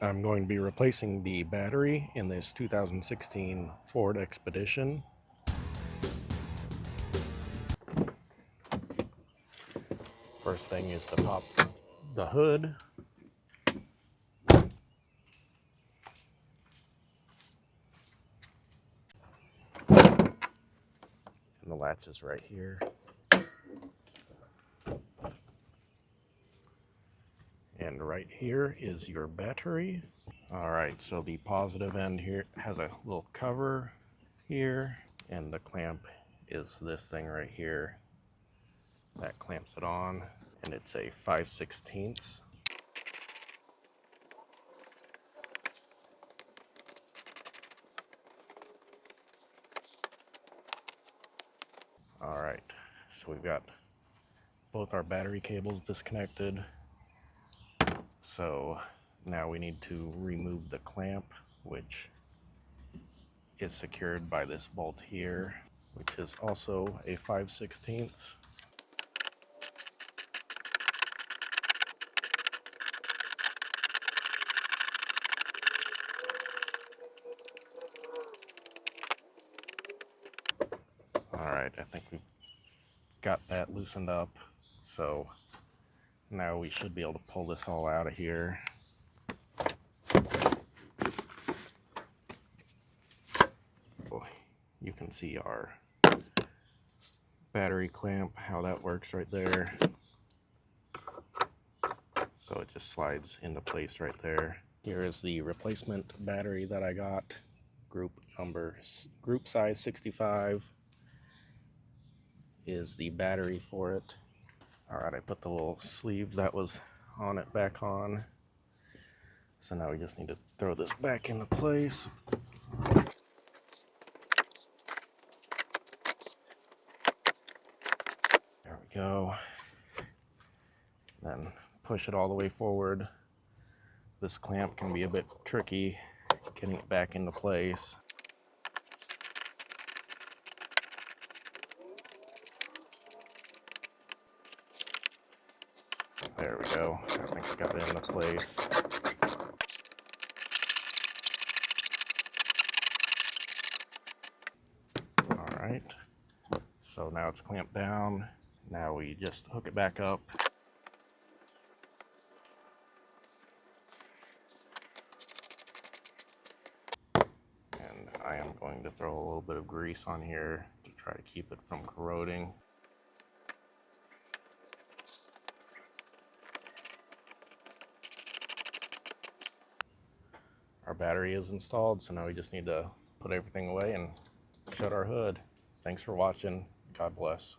I'm going to be replacing the battery in this 2016 Ford Expedition. First thing is to pop the hood. And the latch is right here. And right here is your battery. Alright, so the positive end here has a little cover here, and the clamp is this thing right here that clamps it on, and it's a 5/16. Alright, so we've got both our battery cables disconnected. So now we need to remove the clamp, which is secured by this bolt here, which is also a 5/16. Alright, I think we've got that loosened up. So now we should be able to pull this all out of here. You can see our battery clamp, how that works right there. So it just slides into place right there. Here is the replacement battery that I got. Group size 65 is the battery for it. Alright, I put the little sleeve that was on it back on. So now we just need to throw this back into place. There we go. Then push it all the way forward. This clamp can be a bit tricky getting it back into place. There we go. I think I got it into place. Alright. So now it's clamped down. Now we just hook it back up. And I am going to throw a little bit of grease on here to try to keep it from corroding. Our battery is installed, so now we just need to put everything away and shut our hood. Thanks for watching. God bless.